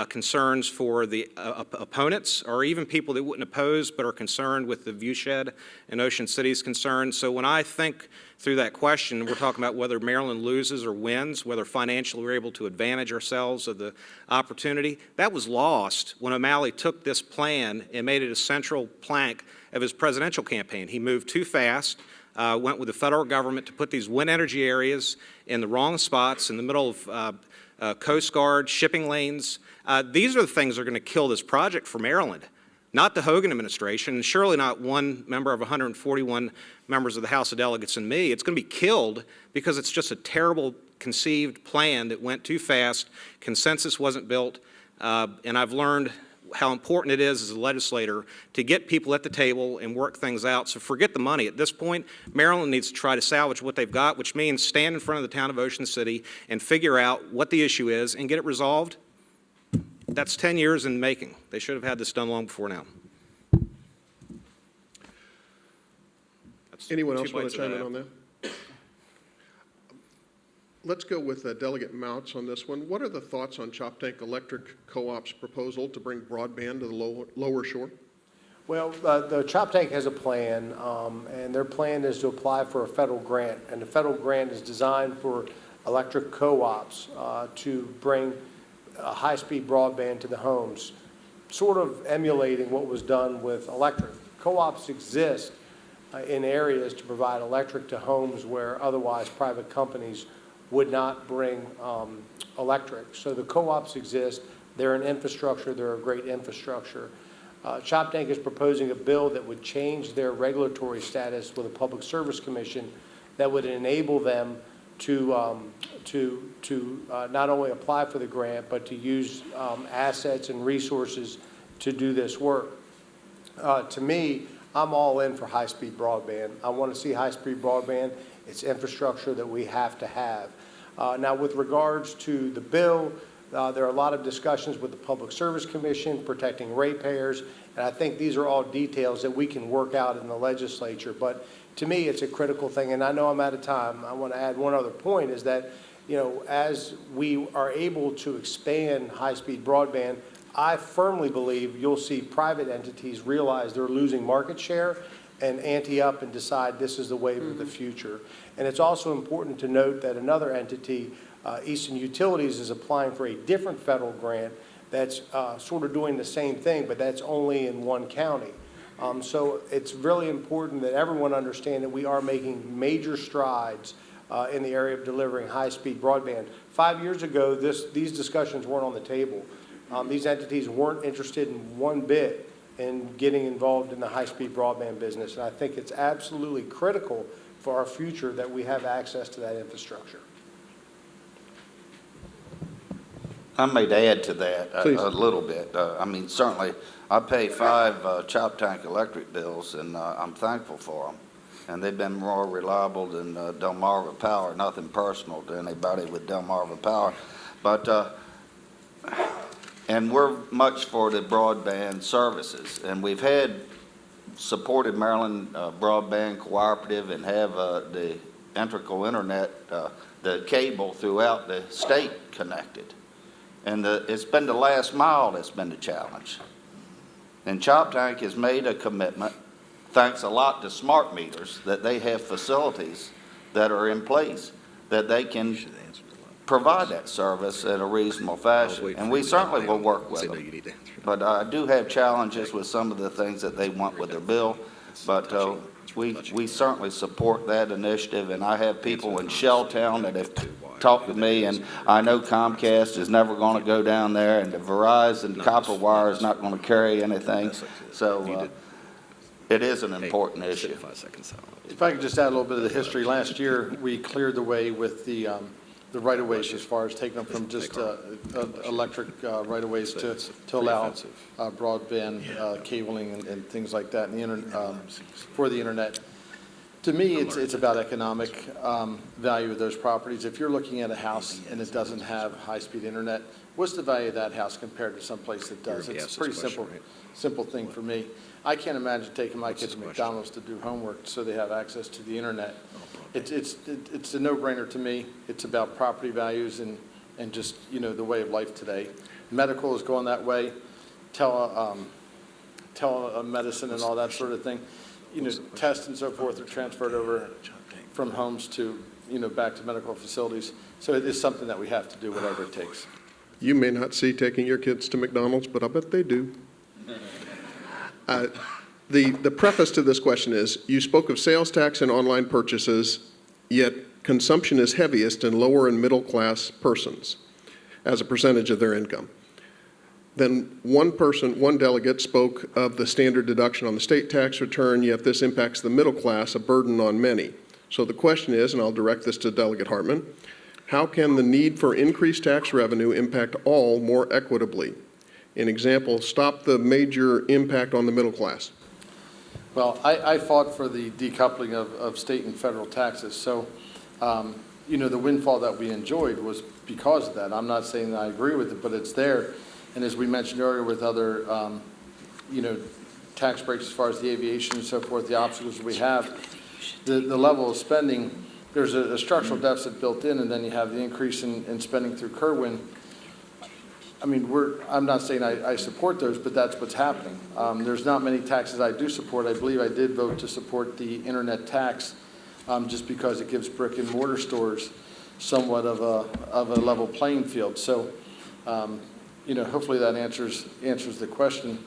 Speaker 3: concerns for the opponents or even people that wouldn't oppose but are concerned with the viewshed and Ocean City's concerns. So when I think through that question, we're talking about whether Maryland loses or wins, whether financially we're able to advantage ourselves of the opportunity. That was lost when O'Malley took this plan and made it a central plank of his presidential campaign. He moved too fast, went with the federal government to put these wind energy areas in the wrong spots in the middle of Coast Guard, shipping lanes. These are the things that are going to kill this project for Maryland. Not the Hogan administration, and surely not one member of 141 members of the House of Delegates and me. It's going to be killed because it's just a terrible conceived plan that went too fast, consensus wasn't built, and I've learned how important it is as a legislator to get people at the table and work things out. So forget the money. At this point, Maryland needs to try to salvage what they've got, which means stand in front of the town of Ocean City and figure out what the issue is and get it resolved. That's 10 years in the making. They should have had this done long before now. That's
Speaker 1: Anyone
Speaker 3: 2
Speaker 1: else want
Speaker 3: bites
Speaker 1: to
Speaker 3: of
Speaker 1: chime in on that? Let's go with Delegate Mouts on this one. What are the thoughts on Chop Tank Electric Co-op's proposal to bring broadband to the lower shore?
Speaker 5: Well, the Chop Tank has a plan, and their plan is to apply for a federal grant. And the federal grant is designed for electric co-ops to bring high-speed broadband to the homes, sort of emulating what was done with electric. Co-ops exist in areas to provide electric to homes where otherwise private companies would not bring electric. So the co-ops exist. They're an infrastructure. They're a great infrastructure. Chop Tank is proposing a bill that would change their regulatory status with a public service commission that would enable them to not only apply for the grant, but to use assets and resources to do this work. To me, I'm all in for high-speed broadband. I want to see high-speed broadband. It's infrastructure that we have to have. Now, with regards to the bill, there are a lot of discussions with the Public Service Commission, protecting ratepayers, and I think these are all details that we can work out in the legislature. But to me, it's a critical thing, and I know I'm out of time. I want to add one other point, is that, you know, as we are able to expand high-speed broadband, I firmly believe you'll see private entities realize they're losing market share and ante up and decide this is the wave of the future. And it's also important to note that another entity, Eastern Utilities, is applying for a different federal grant that's sort of doing the same thing, but that's only in one county. So it's really important that everyone understand that we are making major strides in the area of delivering high-speed broadband. 5 years ago, these discussions weren't on the table. These entities weren't interested in one bit in getting involved in the high-speed broadband business. And I think it's absolutely critical for our future that we have access to that infrastructure.
Speaker 2: I might add to that
Speaker 1: Please.
Speaker 2: a little bit. I mean, certainly, I pay 5 Chop Tank electric bills, and I'm thankful for them. And they've been more reliable than Delmarva Power. Nothing personal to anybody with Delmarva Power. But, and we're much for the broadband services. And we've had supported Maryland Broadband Cooperative and have the integral internet, the cable throughout the state connected. And it's been the last mile that's been the challenge. And Chop Tank has made a commitment, thanks a lot to smart meters, that they have facilities that are in place that they can provide that service in a reasonable fashion. And we certainly will work with them. But I do have challenges with some of the things that they want with their bill. But we certainly support that initiative. And I have people in Shelltown that have talked to me, and I know Comcast is never going to go down there, and the Verizon copper wire is not going to carry anything. So it is an important issue.
Speaker 4: If I could just add a little bit of the history. Last year, we cleared the way with the right-of-ways as far as taking them from just electric right-of-ways to allow broadband cabling and things like that for the internet. To me, it's about economic value of those properties. If you're looking at a house and it doesn't have high-speed internet, what's the value of that house compared to someplace that does? It's a pretty simple thing for me. I can't imagine taking my kids to McDonald's to do homework so they have access to the internet. It's a no-brainer to me. It's about property values and just, you know, the way of life today. Medical is going that way. Telemedicine and all that sort of thing. You know, tests and so forth are transferred over from homes to, you know, back to medical facilities. So it is something that we have to do, whatever it takes.
Speaker 1: You may not see taking your kids to McDonald's, but I bet they do. The preface to this question is, you spoke of sales tax and online purchases, yet consumption is heaviest in lower and middle class persons as a percentage of their income. Then one delegate spoke of the standard deduction on the state tax return, yet this impacts the middle class, a burden on many. So the question is, and I'll direct this to Delegate Hartman, how can the need for increased tax revenue impact all more equitably? An example, stop the major impact on the middle class.
Speaker 4: Well, I fought for the decoupling of state and federal taxes, so, the windfall that we enjoyed was because of that. I'm not saying that I agree with it, but it's there. And as we mentioned earlier with other, tax breaks as far as the aviation and so forth, the obstacles we have, the level of spending, there's a structural deficit built in, and then you have the increase in spending through Kerwin. I mean, I'm not saying I support those, but that's what's happening. There's not many taxes I do support. I believe I did vote to support the internet tax, just because it gives brick and mortar stores somewhat of a level playing field. So, hopefully that answers the question.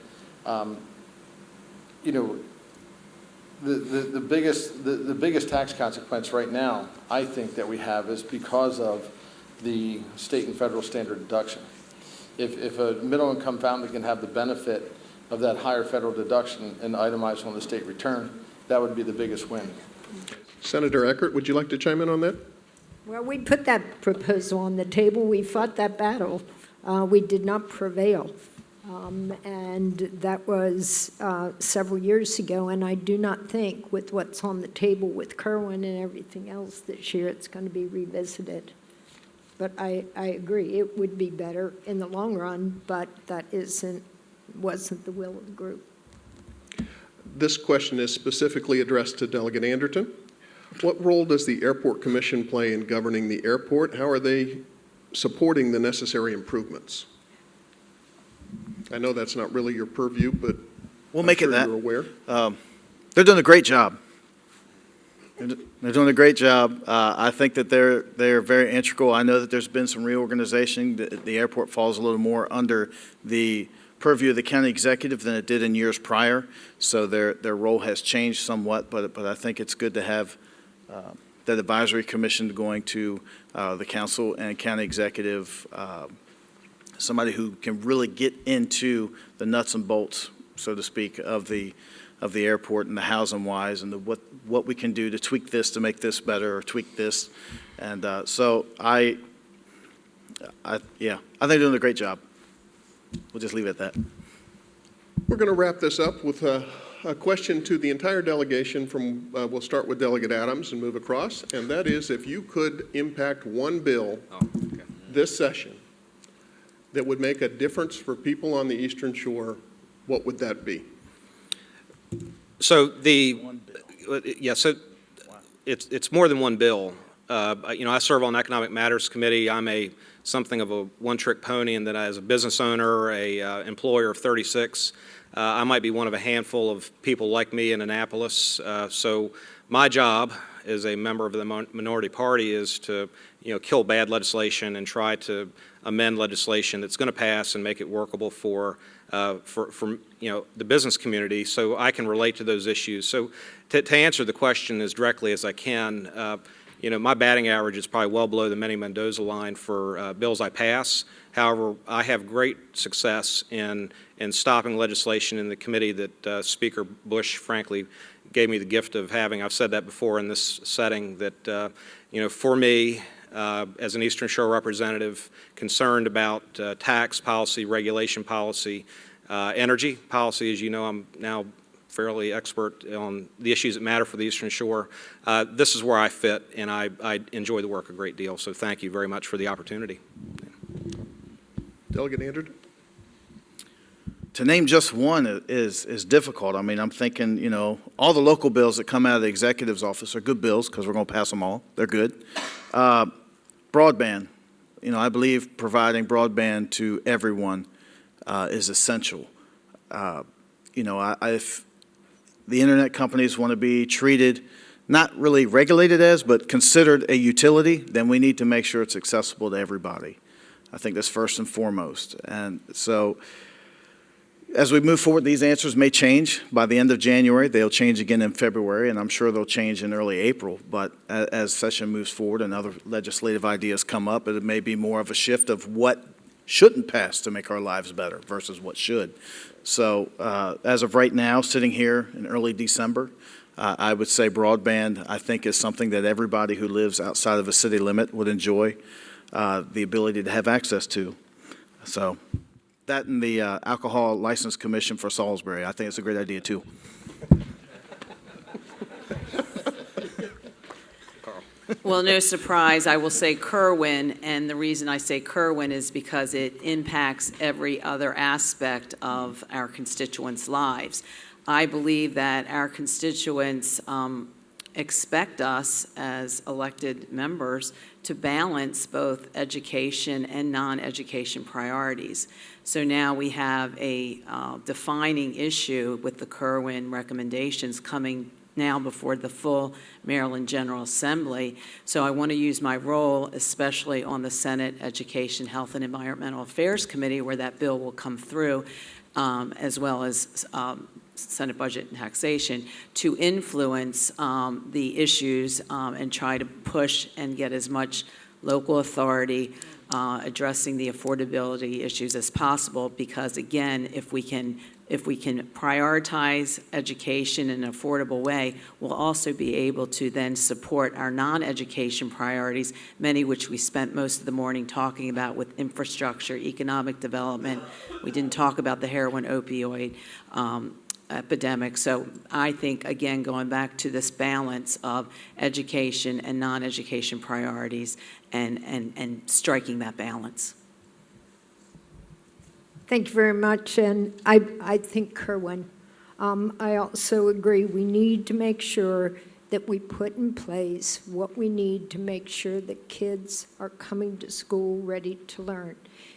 Speaker 4: The biggest tax consequence right now, I think, that we have is because of the state and federal standard deduction. If a middle income family can have the benefit of that higher federal deduction and itemized on the state return, that would be the biggest win.
Speaker 1: Senator Eckert, would you like to chime in on that?
Speaker 6: Well, we put that proposal on the table. We fought that battle. We did not prevail. And that was several years ago. And I do not think with what's on the table with Kerwin and everything else this year, it's going to be revisited. But I agree, it would be better in the long run, but that wasn't the will of the group.
Speaker 1: This question is specifically addressed to Delegate Anderton. What role does the Airport Commission play in governing the airport? How are they supporting the necessary improvements? I know that's not really your purview, but
Speaker 8: We'll
Speaker 1: I'm
Speaker 8: make
Speaker 1: sure
Speaker 8: it that.
Speaker 1: you're aware.
Speaker 8: They're doing a great job. They're doing a great job. I think that they're very integral. I know that there's been some reorganization. The airport falls a little more under the purview of the county executive than it did in years prior. So their role has changed somewhat, but I think it's good to have that advisory commission going to the council and county executive, somebody who can really get into the nuts and bolts, so to speak, of the airport and the housing wise and what we can do to tweak this to make this better or tweak this. And so I think they're doing a great job. We'll just leave it at that.
Speaker 1: We're going to wrap this up with a question to the entire delegation from, we'll start with Delegate Adams and move across, and that is if you could impact one bill this session that would make a difference for people on the Eastern Shore, what would that be?
Speaker 3: So it's more than one bill. I serve on Economic Matters Committee. I'm something of a one-trick pony in that as a business owner, a employer of 36, I might be one of a handful of people like me in Annapolis. So my job as a member of the minority party is to, kill bad legislation and try to amend legislation that's going to pass and make it workable for the business community, so I can relate to those issues. So to answer the question as directly as I can, my batting average is probably well below the Manny Mendoza line for bills I pass. However, I have great success in stopping legislation in the committee that Speaker Bush, frankly, gave me the gift of having. I've said that before in this setting that, for me, as an Eastern Shore representative concerned about tax policy, regulation policy, energy policy. As you know, I'm now fairly expert on the issues that matter for the Eastern Shore. This is where I fit, and I enjoy the work a great deal. So thank you very much for the opportunity.
Speaker 1: Delegate Anderton?
Speaker 8: To name just one is difficult. I mean, I'm thinking, all the local bills that come out of the executive's office are good bills because we're going to pass them all. They're good. Broadband. I believe providing broadband to everyone is essential. If the internet companies want to be treated, not really regulated as, but considered a utility, then we need to make sure it's accessible to everybody. I think that's first and foremost. And so as we move forward, these answers may change by the end of January. They'll change again in February, and I'm sure they'll change in early April. But as session moves forward and other legislative ideas come up, it may be more of a shift of what shouldn't pass to make our lives better versus what should. So as of right now, sitting here in early December, I would say broadband, I think, is something that everybody who lives outside of a city limit would enjoy the ability to have access to. So that and the Alcohol License Commission for Salisbury. I think it's a great idea, too.
Speaker 7: Well, no surprise, I will say Kerwin, and the reason I say Kerwin is because it impacts every other aspect of our constituents' lives. I believe that our constituents expect us as elected members to balance both education and non-education priorities. So now we have a defining issue with the Kerwin recommendations coming now before the full Maryland General Assembly. So I want to use my role, especially on the Senate Education, Health, and Environmental Affairs Committee, where that bill will come through, as well as Senate Budget and Taxation, to influence the issues and try to push and get as much local authority addressing the affordability issues as possible, because again, if we can prioritize education in an affordable way, we'll also be able to then support our non-education priorities, many which we spent most of the morning talking about with infrastructure, economic development. We didn't talk about the heroin opioid epidemic. So I think, again, going back to this balance of education and non-education priorities and striking that balance.
Speaker 6: Thank you very much, and I think Kerwin. I also agree we need to make sure that we put in place what we need to make sure that kids are coming to school ready to learn,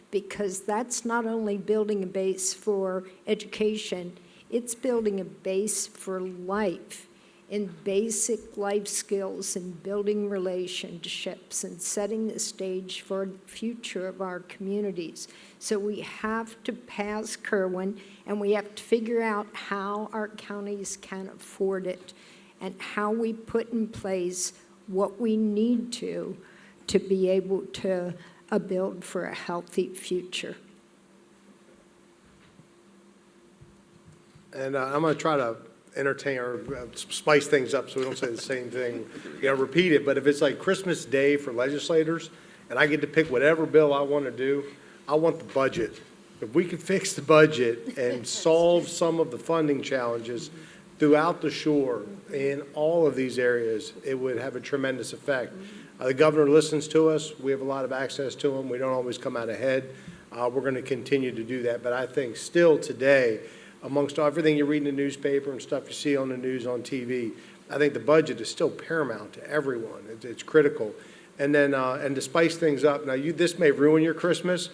Speaker 6: because that's not only building a base for education, it's building a base for life in basic life skills and building relationships and setting the stage for the future of our communities. So we have to pass Kerwin, and we have to figure out how our counties can afford it and how we put in place what we need to be able to build for a healthy future.
Speaker 5: And I'm going to try to entertain or spice things up so we don't say the same thing, repeat it. But if it's like Christmas Day for legislators and I get to pick whatever bill I want to do, I want the budget. If we could fix the budget and solve some of the funding challenges throughout the shore in all of these areas, it would have a tremendous effect. The governor listens to us. We have a lot of access to him. We don't always come out ahead. We're going to continue to do that. But I think still today, amongst everything you read in the newspaper and stuff you see on the news, on TV, I think the budget is still paramount to everyone. It's critical. And then, and to spice things up, now this may ruin your Christmas,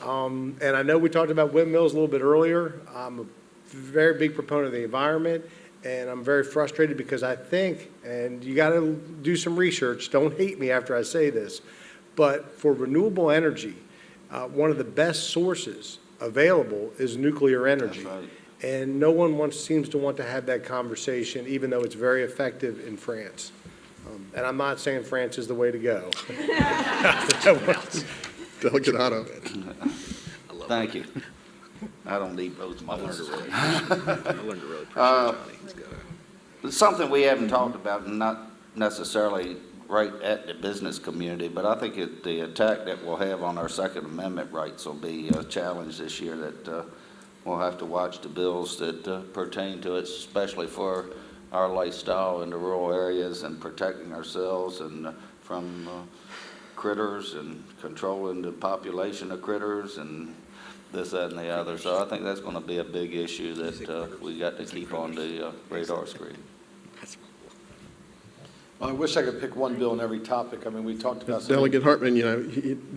Speaker 5: and I know we talked about windmills a little bit earlier. I'm a very big proponent of the environment, and I'm very frustrated because I think, and you got to do some research, don't hate me after I say this, but for renewable energy, one of the best sources available is nuclear energy.
Speaker 2: That's right.
Speaker 5: And no one seems to want to have that conversation, even though it's very effective in France. And I'm not saying France is the way to go.
Speaker 1: Delegate Otto.
Speaker 2: Thank you. I don't need roads myself. Something we haven't talked about, and not necessarily right at the business community, but I think the attack that we'll have on our Second Amendment rights will be a challenge this year, that we'll have to watch the bills that pertain to it, especially for our lifestyle in the rural areas and protecting ourselves and from critters and controlling the population of critters and this, that, and the other. So I think that's going to be a big issue that we got to keep on the radar screen.
Speaker 4: I wish I could pick one bill on every topic. I mean, we talked about.
Speaker 1: Delegate Hartman,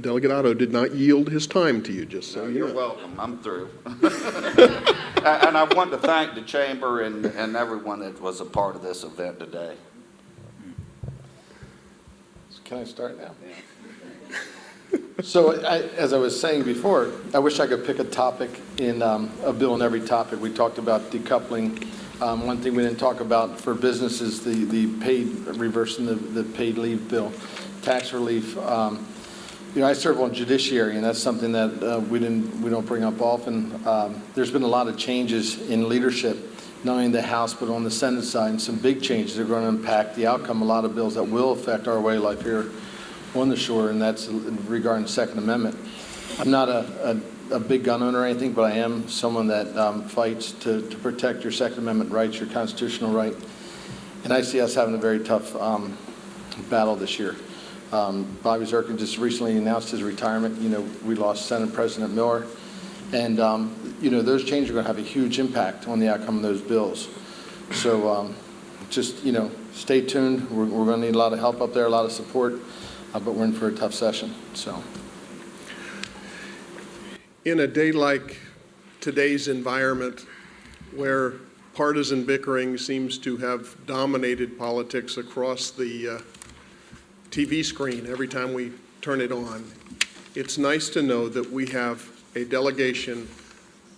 Speaker 1: Delegate Otto did not yield his time to you, just so you
Speaker 2: You're
Speaker 1: know.
Speaker 2: welcome. I'm through. And I want to thank the chamber and everyone that was a part of this event today.
Speaker 4: Can I start now? So as I was saying before, I wish I could pick a topic in a bill in every topic. We talked about decoupling. One thing we didn't talk about for businesses, the paid, reversing the paid leave bill, tax relief. I serve on judiciary, and that's something that we don't bring up often. There's been a lot of changes in leadership, not only in the House but on the Senate side, and some big changes that are going to impact the outcome. A lot of bills that will affect our way of life here on the shore, and that's regarding the Second Amendment. I'm not a a big gun owner or anything, but I am someone that fights to protect your Second Amendment rights, your constitutional right. And I see us having a very tough battle this year. Bobby Zirkin just recently announced his retirement. You know, we lost Senate President Miller. And, you know, those changes are going to have a huge impact on the outcome of those bills. So just, you know, stay tuned. We're going to need a lot of help up there, a lot of support, but we're in for a tough session. So.
Speaker 1: In a day like today's environment, where partisan bickering seems to have dominated politics across the TV screen every time we turn it on, it's nice to know that we have a delegation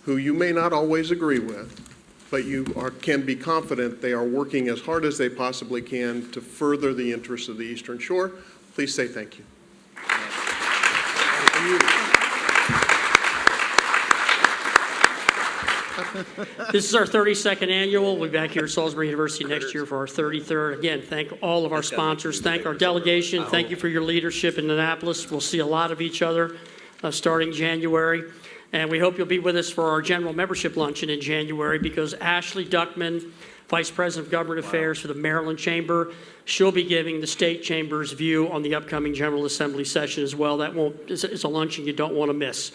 Speaker 1: who you may not always agree with, but you can be confident they are working as hard as they possibly can to further the interests of the Eastern Shore. Please say thank you.
Speaker 9: This is our 32nd annual. We'll be back here at Salisbury University next year for our 33rd. Again, thank all of our sponsors. Thank our delegation. Thank you for your leadership in Annapolis. We'll see a lot of each other starting January. And we hope you'll be with us for our general membership luncheon in January, because Ashley Duckman, Vice President of Government Affairs for the Maryland Chamber, she'll be giving the State Chamber's view on the upcoming General Assembly session as well. It's a luncheon you don't want to miss.